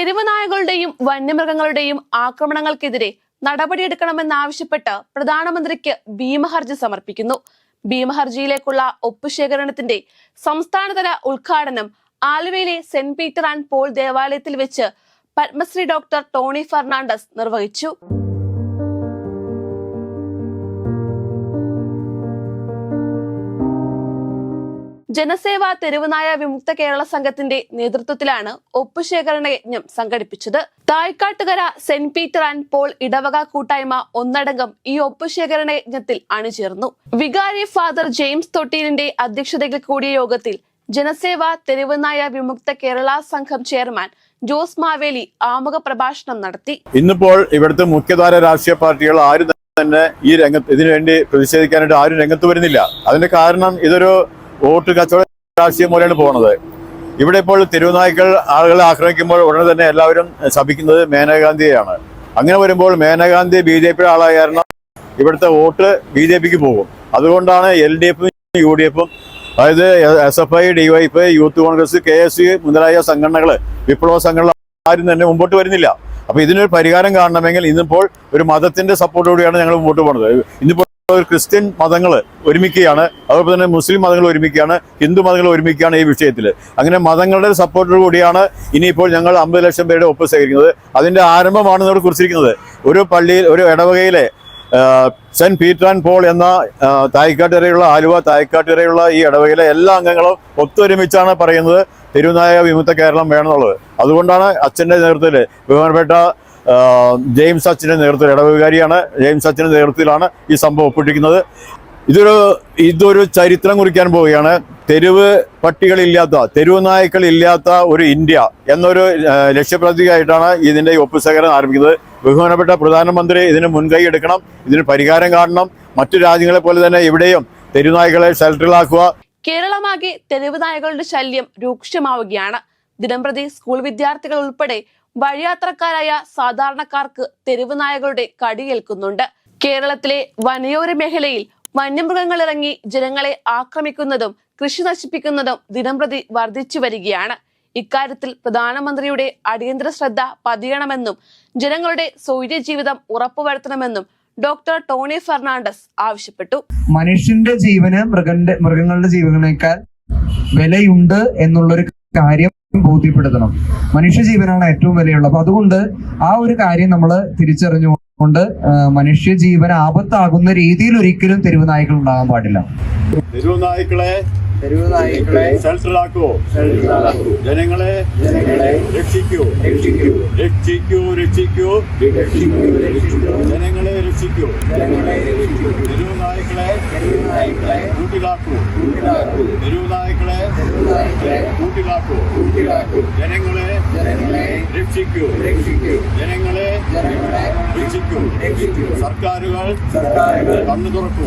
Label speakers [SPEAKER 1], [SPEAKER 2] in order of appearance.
[SPEAKER 1] തെരുവുനായകളുടെയും വന്യമൃഗങ്ങളുടെയും ആക്രമണങ്ങൾക്കെതിരെ നടപടിയെടുക്കണമെന്നാവശ്യപ്പെട്ട് പ്രധാനമന്ത്രിക്ക് ഭീമഹർജി സമർപ്പിക്കുന്നു. ഭീമഹർജിയിലേക്കുള്ള ഒപ്പുശേഖരണത്തിന്റെ സംസ്ഥാനതല ഉദ്ഘാടനം ആലുവയിലെ സെന്റ് പീറ്റർ ആൻഡ് പോൾ ദേവാലയത്തിൽ വെച്ച് പത്മശ്രീ ഡോക്ടർ ടോണി ഫെർണാണ്ടസ് നിർവഹിച്ചു. ജനസേവ തെരുവുനായ വിമുക്ത കേരള സംഘത്തിന്റെ നേതൃത്വത്തിലാണ് ഒപ്പുശേഖരണ യജ്ഞം സംഘടിപ്പിച്ചത്. Thaikkattukara Saint Peter and Paul ഇടവക കൂട്ടായ്മ ഒന്നടങ്കം ഈ ഒപ്പുശേഖരണ യജ്ഞത്തിൽ അണിചേർന്നു. വികാരി ഫാദർ ജെയിംസ് തൊട്ടീലിന്റെ അധ്യക്ഷതയിൽ കൂടിയ യോഗത്തിൽ ജനസേവ തെരുവുനായ വിമുക്ത കേരള സംഘം ചെയർമാൻ ജോസ് മാവേലി ആമുഖ പ്രഭാഷണം നടത്തി.
[SPEAKER 2] ഇന്നിപ്പോൾ ഇവിടുത്തെ മുഖ്യധാര രാഷ്ട്രീയ പാർട്ടികൾ ആരും തന്നെ ഈ രംഗത്ത് ഇതിനുവേണ്ടി പ്രതിഷേധിക്കാനായിട്ട് ആരും രംഗത്ത് വരുന്നില്ല. അതിന്റെ കാരണം ഇതൊരു വോട്ട് കച്ചവട രാഷ്ട്രീയം പോലെയാണ് പോകുന്നത്. ഇവിടെ ഇപ്പോൾ തെരുവുനായ്ക്കൾ ആളുകളെ ആക്രമിക്കുമ്പോൾ ഉടനെ തന്നെ എല്ലാവരും ശപിക്കുന്നത് മേനകാഗാന്ധിയെയാണ്. അങ്ങനെ വരുമ്പോൾ മേനകാഗാന്ധി BJP ആളായ കാരണം ഇവിടുത്തെ വോട്ട് BJPക്ക് പോകും. അതുകൊണ്ടാണ് LDF UDF അതായത് SFI DYFI youth Congress KSU മുതലായ സംഘടനകൾ വിപ്ലവ സംഘടന ആരും തന്നെ മുമ്പോട്ട് വരുന്നില്ല. അപ്പൊ ഇതിനൊരു പരിഹാരം കാണണമെങ്കിൽ ഇന്നിപ്പോൾ ഒരു മതത്തിന്റെ സപ്പോർട്ടോടെയാണ് ഞങ്ങൾ മുമ്പോട്ട് പോകുന്നത്. ഇന്നിപ്പോൾ ക്രിസ്ത്യൻ മതങ്ങൾ ഒരുമിക്കുകയാണ്, അതുപോലെ തന്നെ മുസ്ലിം മതങ്ങൾ ഒരുമിക്കുകയാണ്, ഹിന്ദു മതങ്ങൾ ഒരുമിക്കുകയാണ് ഈ വിഷയത്തിൽ. അങ്ങനെ മതങ്ങളുടെ സപ്പോർട്ടോടു കൂടിയാണ് ഇനിയിപ്പോൾ ഞങ്ങൾ 50 ലക്ഷം പേരുടെ ഒപ്പ് ശേഖരിക്കുന്നത്. അതിന്റെ ആരംഭമാണ് ഇവിടെ കുറിച്ചിരിക്കുന്നത്. ഒരു പള്ളിയിൽ ഒരു ഇടവകയിലെ സെന്റ് പീറ്റർ ആൻഡ് പോൾ എന്ന തായ്ക്കാട്ടുകരയുള്ള ആലുവ തായ്ക്കാട്ടുകരയുള്ള ഈ ഇടവകയിലെ എല്ലാ അംഗങ്ങളും ഒത്തൊരുമിച്ചാണ് പറയുന്നത് തെരുവുനായ വിമുക്ത കേരളം വേണമെന്നുള്ളത്. അതുകൊണ്ടാണ് അച്ഛന്റെ നേതൃത്വത്തിൽ ബഹുമാനപ്പെട്ട ജെയിംസ് അച്ഛന്റെ നേതൃത്വത്തിൽ ഇടവകാരിയാണ് ജെയിംസ് അച്ഛന്റെ നേതൃത്വത്തിലാണ് ഈ സംഭവം ഒപ്പിട്ടിരിക്കുന്നത്. ഇതൊരു ചരിത്രം കുറിക്കാൻ പോവുകയാണ്. തെരുവ് പട്ടികളില്ലാത്ത തെരുവ് നായ്ക്കളില്ലാത്ത ഒരു ഇന്ത്യ എന്നൊരു ലക്ഷ്യപ്രതിയായിട്ടാണ് ഇതിന്റെ ഒപ്പുശേഖരണം ആരംഭിക്കുന്നത്. ബഹുമാനപ്പെട്ട പ്രധാനമന്ത്രി ഇതിന് മുൻകൈ എടുക്കണം, ഇതിന് പരിഹാരം കാണണം. മറ്റു രാജ്യങ്ങളെ പോലെ തന്നെ ഇവിടെയും തെരുവുനായ്ക്കളെ ഷെൽട്ടറിലാക്കുക.
[SPEAKER 1] കേരളമാകെ തെരുവുനായകളുടെ ശല്യം രൂക്ഷമാവുകയാണ്. ദിനംപ്രതി സ്കൂൾ വിദ്യാർത്ഥികൾ ഉൾപ്പെടെ വഴിയാത്രക്കാരായ സാധാരണക്കാർക്ക് തെരുവുനായകളുടെ കടിയേൽക്കുന്നുണ്ട്. കേരളത്തിലെ വനയോര മേഖലയിൽ വന്യമൃഗങ്ങൾ ഇറങ്ങി ജനങ്ങളെ ആക്രമിക്കുന്നതും കൃഷി നശിപ്പിക്കുന്നതും ദിനംപ്രതി വർദ്ധിച്ചു വരികയാണ്. ഇക്കാര്യത്തിൽ പ്രധാനമന്ത്രിയുടെ അടിയന്തര ശ്രദ്ധ പതിയണമെന്നും ജനങ്ങളുടെ സ്വൈര്യ ജീവിതം ഉറപ്പുവരുത്തണമെന്നും ഡോക്ടർ ടോണി ഫെർണാണ്ടസ് ആവശ്യപ്പെട്ടു.
[SPEAKER 3] മനുഷ്യന്റെ ജീവന് മൃഗങ്ങളുടെ ജീവനേക്കാൾ വിലയുണ്ട് എന്നുള്ളൊരു കാര്യം ബോധ്യപ്പെടുത്തണം. മനുഷ്യജീവനാണ് ഏറ്റവും വിലയുള്ളത്. അപ്പൊ അതുകൊണ്ട് ആ ഒരു കാര്യം നമ്മൾ തിരിച്ചറിഞ്ഞുകൊണ്ട് മനുഷ്യജീവൻ ആപത്താകുന്ന രീതിയിൽ ഒരിക്കലും തെരുവുനായ്ക്കൾ ഉണ്ടാകാൻ പാടില്ല.
[SPEAKER 2] തെരുവുനായ്ക്കളെ ഷെൽട്ടറിലാക്കൂ. ജനങ്ങളെ രക്ഷിക്കൂ. ജനങ്ങളെ രക്ഷിക്കൂ. തെരുവുനായ്ക്കളെ കൂട്ടിലാക്കൂ. തെരുവുനായ്ക്കളെ കൂട്ടിലാക്കൂ. ജനങ്ങളെ രക്ഷിക്കൂ. ജനങ്ങളെ രക്ഷിക്കൂ. സർക്കാരുകൾ കണ്ണു തുറക്കൂ.